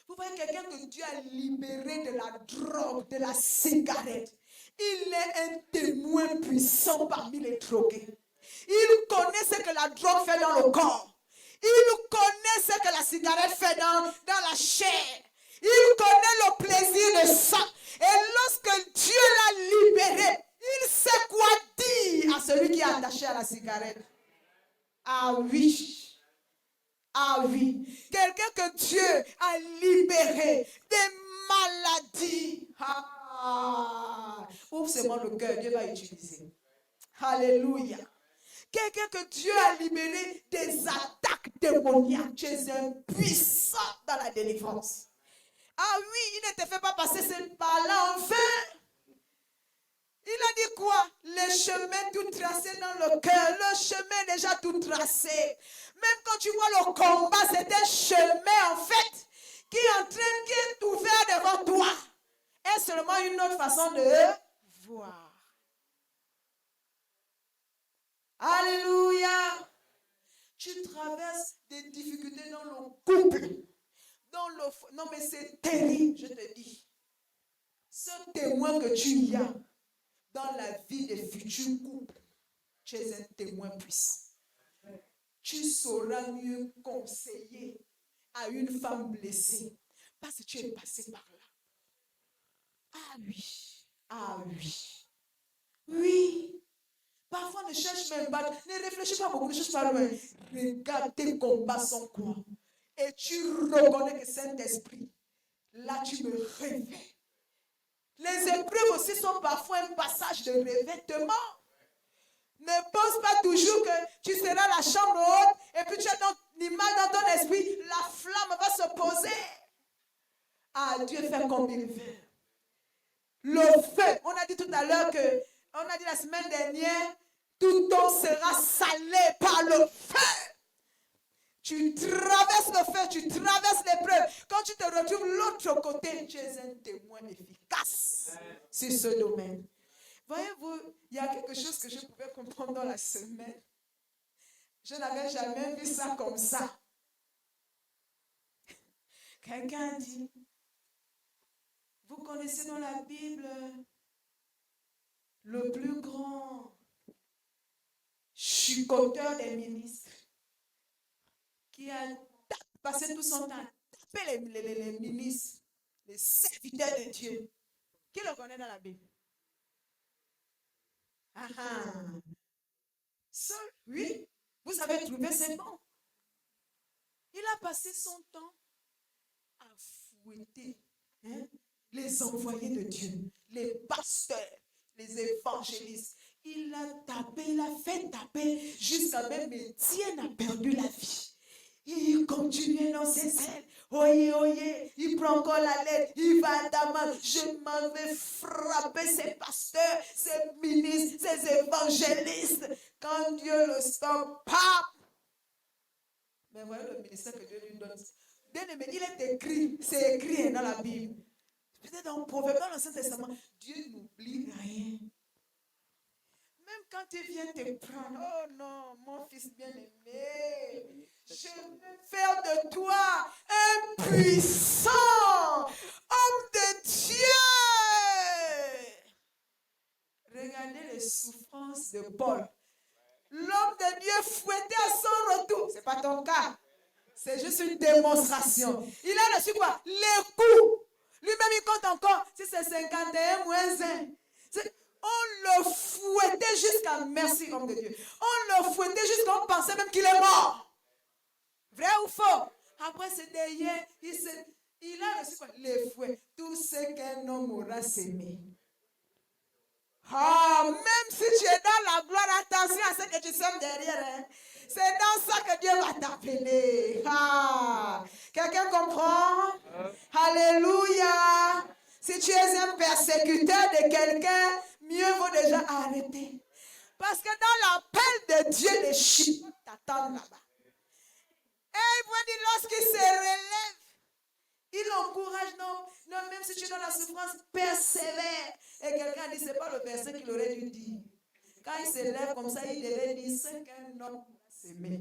Speaker 2: Vous voyez quelqu'un que Dieu a libéré de la drogue, de la cigarette. Il est un témoin puissant parmi les drogués. Il connaît ce que la drogue fait dans le corps. Il connaît ce que la cigarette fait dans la chair. Il connaît le plaisir de ça. Et lorsque Dieu l'a libéré, il sait quoi dire à celui qui est attaché à la cigarette. Ah oui. Ah oui. Quelqu'un que Dieu a libéré des maladies. Ah. Ouvre seulement le cœur, Dieu va utiliser. Alléluia. Quelqu'un que Dieu a libéré des attaques démoniaques. Tu es un puissant dans la délivrance. Ah oui, il ne te fait pas passer par là en vain. Il a dit quoi? Le chemin tout tracé dans le cœur. Le chemin est déjà tout tracé. Même quand tu vois le combat, c'est un chemin en fait qui est ouvert devant toi. Et seulement une autre façon de voir. Alléluia. Tu traverses des difficultés dans le couple. Non mais c'est terrible, je te dis. Ce témoin que tu y as dans la vie des futurs couples, tu es un témoin puissant. Tu sauras mieux conseiller à une femme blessée parce que tu es passé par là. Ah oui, ah oui, oui. Parfois, ne cherche même pas, ne réfléchis pas beaucoup, ne cherche pas loin. Regarde, tes combats sont quoi? Et tu reconnais que Saint-Esprit, là, tu me réveilles. Les épreuves aussi sont parfois un passage de revêtement. Ne pense pas toujours que tu seras la chambre haute et puis tu as l'image dans ton esprit, la flamme va se poser. Ah, Dieu fait comme il veut. Le feu, on a dit tout à l'heure que, on a dit la semaine dernière, tout eau sera salé par le feu. Tu traverses le feu, tu traverses l'épreuve. Quand tu te retrouves de l'autre côté, tu es un témoin efficace sur ce domaine. Voyez-vous, il y a quelque chose que je pouvais comprendre dans la semaine. Je n'avais jamais vu ça comme ça. Quelqu'un a dit, vous connaissez dans la Bible le plus grand chicoteur des ministres qui a passé tout son temps à taper les ministres, les serviteurs de Dieu. Qui le connaît dans la Bible? Ah ah. Seul, oui, vous avez trouvé, c'est bon. Il a passé son temps à fouetter les envoyés de Dieu, les pasteurs, les évangélistes. Il a tapé, il a fait taper jusqu'à même Étienne a perdu la vie. Il continuait dans ses ailes. Oyez, oyez, il prend encore la lettre, il va à Damas. Je m'en vais frapper ces pasteurs, ces ministres, ces évangélistes. Quand Dieu le stoppe, pap! Mais voilà le ministère que Dieu lui donne. Bien aimé, il est écrit, c'est écrit dans la Bible. Peut-être dans le Proverbe, dans l'Ancien Testament, Dieu n'oublie rien. Même quand il vient te prendre, oh non, mon fils bien-aimé, je vais faire de toi un puissant homme de Dieu. Regardez les souffrances de Paul. L'homme de Dieu fouetté à son retour. Ce n'est pas ton cas. C'est juste une démonstration. Il a reçu quoi? Les coups. Lui-même, il compte encore. Si c'est 51 moins 1. On le fouettait jusqu'à merci, homme de Dieu. On le fouettait jusqu'à on pensait même qu'il est mort. Vrai ou faux? Après, c'est derrière. Il a reçu quoi? Les fouets. Tout ce qu'un homme aura s'aimer. Ah, même si tu es dans la gloire, attention à ce que tu sèmes derrière. Hein. C'est dans ça que Dieu va t'appeler. Ah, quelqu'un comprend? Alléluia. Si tu es un persécuteur de quelqu'un, mieux vaut déjà arrêter. Parce que dans l'appel de Dieu, les chiens t'attendent là-bas. Et il vous dit, lorsqu'il se relève, il encourage, non, même si tu es dans la souffrance, persévère. Et quelqu'un a dit, ce n'est pas le verset qu'il aurait dû dire. Quand il se lève comme ça, il devait dire, c'est qu'un homme s'aimer.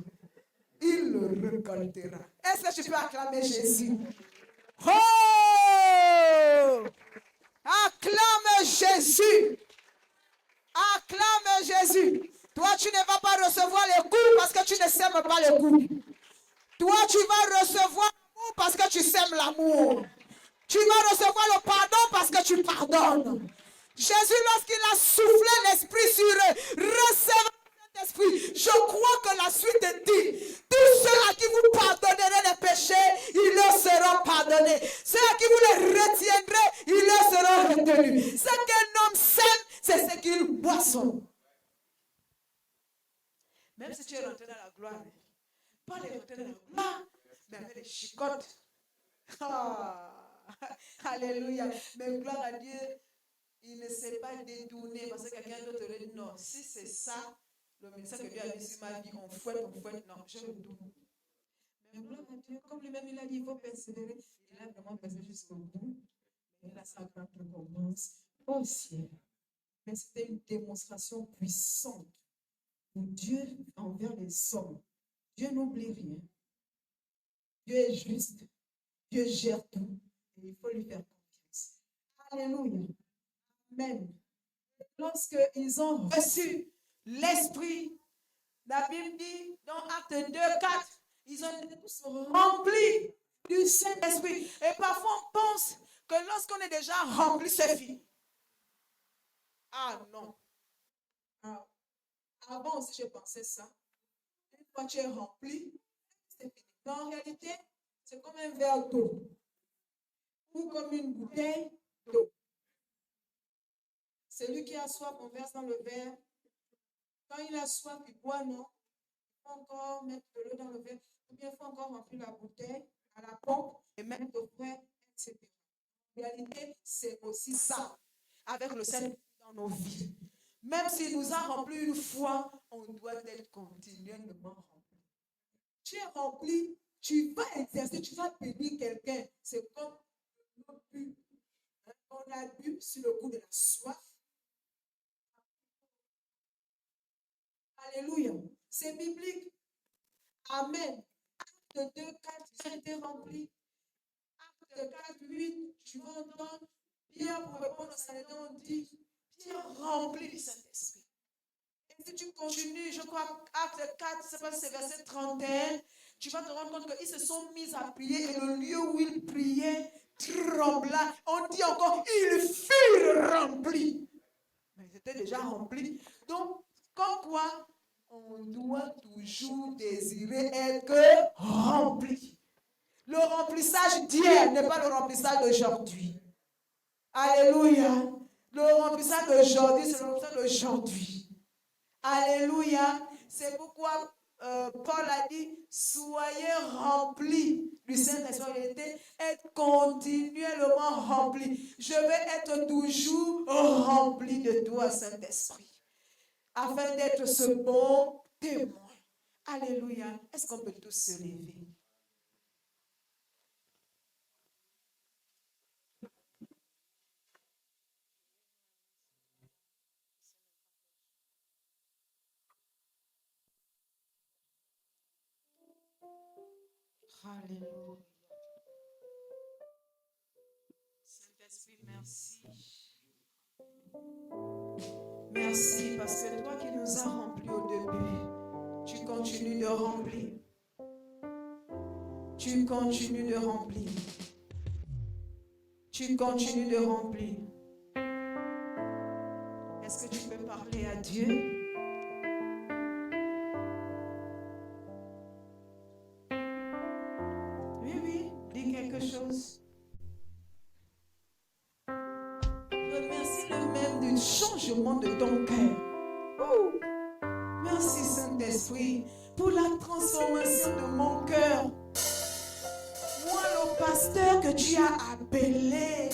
Speaker 2: Il le récoltera. Est-ce que tu peux acclamer Jésus? Oh! Acclame Jésus. Acclame Jésus. Toi, tu ne vas pas recevoir les coups parce que tu ne sèmes pas les coups. Toi, tu vas recevoir l'amour parce que tu sèmes l'amour. Tu vas recevoir le pardon parce que tu pardonnes. Jésus, lorsqu'il a soufflé l'esprit sur eux, recevez cet esprit. Je crois que la suite dit, tous ceux à qui vous pardonnerez les péchés, ils leur seront pardonnés. Ceux à qui vous les retiendrez, ils leur seront retenus. Ce qu'un homme sème, c'est ce qu'il boisson. Même si tu es rentré dans la gloire, pas les rentrer dans la gloire, mais avec les chicottes. Ah, alléluia. Mais gloire à Dieu, il ne s'est pas détourné parce que quelqu'un d'autre aurait dit non. Si c'est ça, le ministère que Dieu a mis sur ma vie, on fouette, non, je le tourne. Mais gloire à Dieu, comme lui-même il a dit, il faut persévérer. Il a vraiment persévéré jusqu'au bout. Et là, sa grande récompense au ciel. Mais c'était une démonstration puissante pour Dieu envers les hommes. Dieu n'oublie rien. Dieu est juste. Dieu gère tout. Et il faut lui faire confiance. Alléluia. Amen. Lorsqu'ils ont reçu l'Esprit, la Bible dit dans Actes 2, 4, ils ont été tous remplis du Saint-Esprit. Et parfois on pense que lorsqu'on est déjà rempli, c'est fini. Ah non. Ah, avant aussi je pensais ça. Une fois tu es rempli, c'est fini. Mais en réalité, c'est comme un verre d'eau ou comme une bouteille d'eau. Celui qui a soif, on verse dans le verre. Quand il a soif, il boit, non? Il faut encore mettre de l'eau dans le verre. Ou bien il faut encore remplir la bouteille à la pompe et mettre de frais, etc. c'est aussi ça, avec le Saint-Esprit dans nos vies. Même s'il nous a rempli une fois, on doit être continuellement rempli. Tu es rempli, tu vas exercer, tu vas bénir quelqu'un. C'est comme le but. On a bu sur le coup de la soif. Alléluia. C'est biblique. Amen. Acte 2, 4, ça a été rempli. Acte 4, 8, tu vas entendre Pierre pour répondre à Saladin, on dit Pierre rempli du Saint-Esprit. Et si tu continues, je crois, acte 4, c'est verset 31, tu vas te rendre compte qu'ils se sont mis à prier et le lieu où ils priaient trembla. On dit encore, ils furent remplis. Mais ils étaient déjà remplis. Donc, comme quoi, on doit toujours désirer être rempli. Le remplissage d'hier n'est pas le remplissage d'aujourd'hui. Alléluia. Le remplissage d'aujourd'hui, c'est le remplissage d'aujourd'hui. Alléluia. C'est pourquoi Paul a dit, soyez remplis du Saint-Esprit. Être continuellement rempli. Je vais être toujours rempli de toi, Saint-Esprit, afin d'être ce bon témoin. Alléluia. Est-ce qu'on peut tous se lever? Alléluia. Saint-Esprit, merci. Merci parce que toi qui nous as remplis au début, tu continues de remplir. Tu continues de remplir. Tu continues de remplir. Est-ce que tu peux parler à Dieu? Quelque chose. Remercie-le même du changement de ton cœur. Merci Saint-Esprit pour la transformation de mon cœur. Moi, le pasteur que tu as appelé.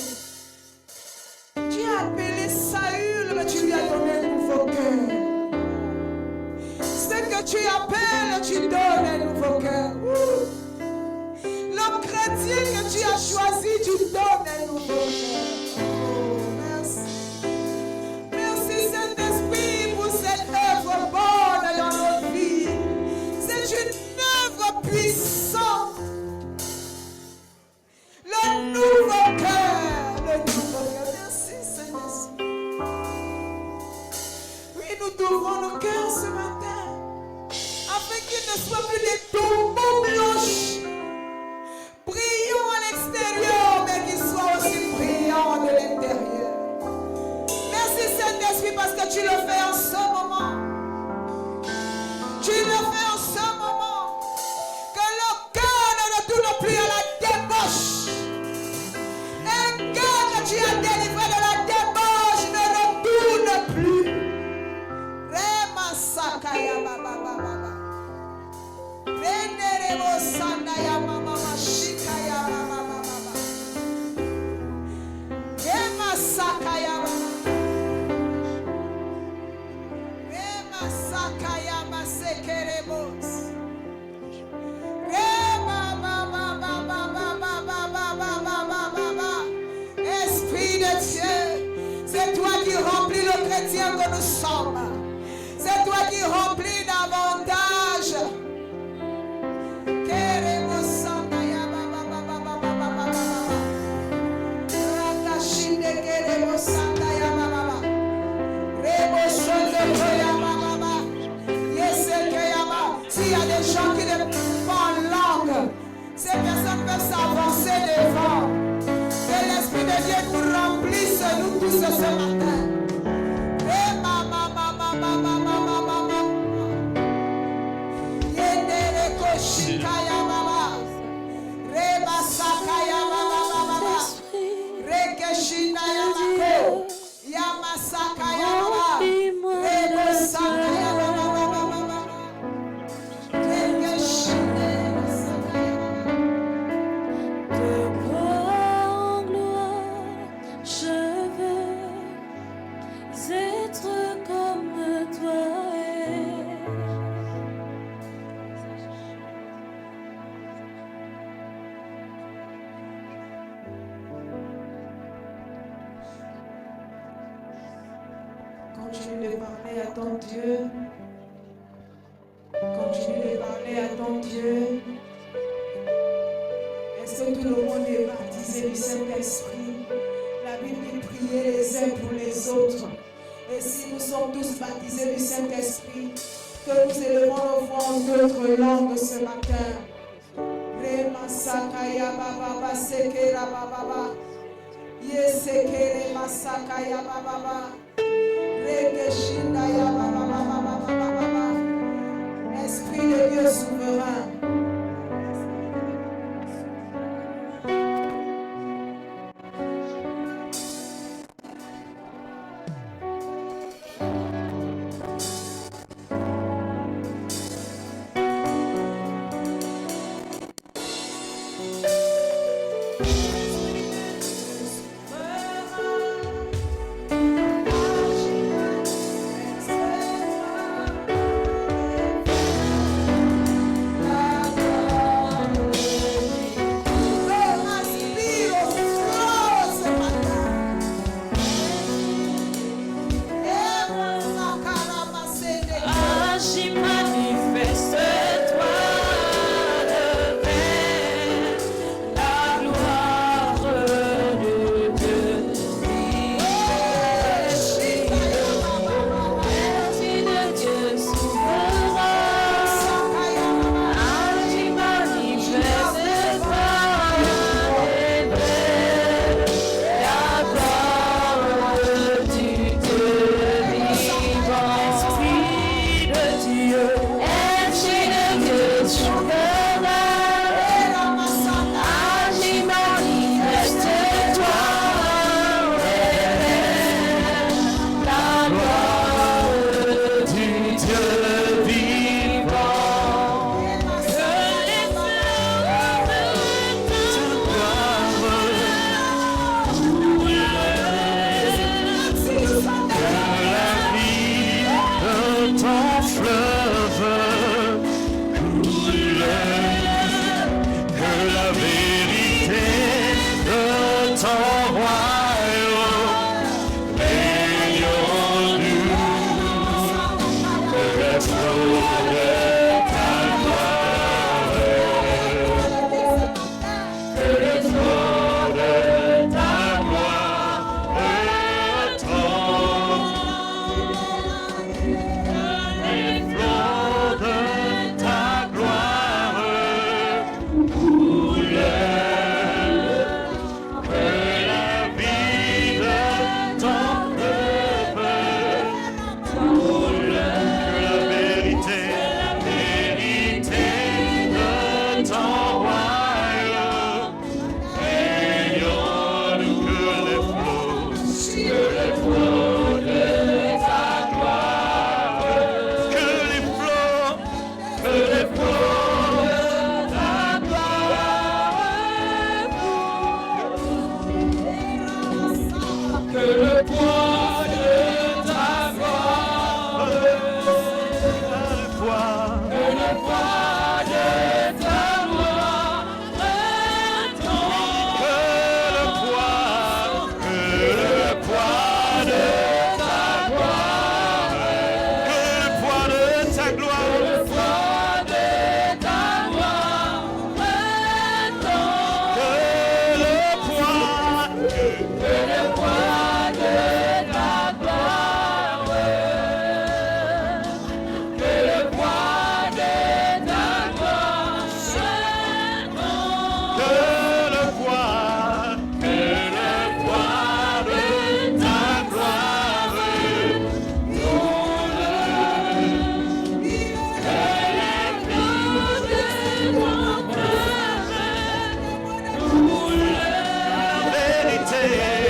Speaker 2: Tu as appelé Saül, mais tu lui as donné un nouveau cœur. Ce que tu appelles, tu donnes un nouveau cœur. Chrétien que tu as choisi, tu donnes un nouveau cœur. Oh, merci. Merci Saint-Esprit pour cette œuvre bonne dans notre vie. C'est une œuvre puissante. Le nouveau cœur. Le nouveau cœur. Merci Saint-Esprit. Oui, nous t'ouvrons nos cœurs ce matin afin qu'il ne soit plus des tombeaux blanches. Brillants à l'extérieur, mais qu'ils soient aussi brillants de l'intérieur. Merci Saint-Esprit parce que tu le fais en ce moment. Tu le fais en ce moment. Que le cœur ne retourne plus à la débauche. Un cœur que tu as délivré de la débauche ne retourne plus. Rema Sakaya Baba Baba. Venerebo Sandaya Mama. Esprit de Dieu, c'est toi qui remplis le chrétien que nous sommes. C'est toi qui remplis davantage. S'il y a des gens qui ne parlent langue, ces personnes peuvent s'avancer devant. Que l'Esprit de Dieu nous remplisse, nous tous ce matin. Continue de parler à ton Dieu. Continue de parler à ton Dieu. Est-ce que tout le monde est baptisé du Saint-Esprit? La Bible dit prier les uns pour les autres. Et si nous sommes tous baptisés du Saint-Esprit, que nous élevons nos voix en notre langue ce matin. Rema sakaya baba sekera baba. Yesekere masakaya baba. Rekeshinda ya baba. Esprit de Dieu souverain.
Speaker 4: Vérité.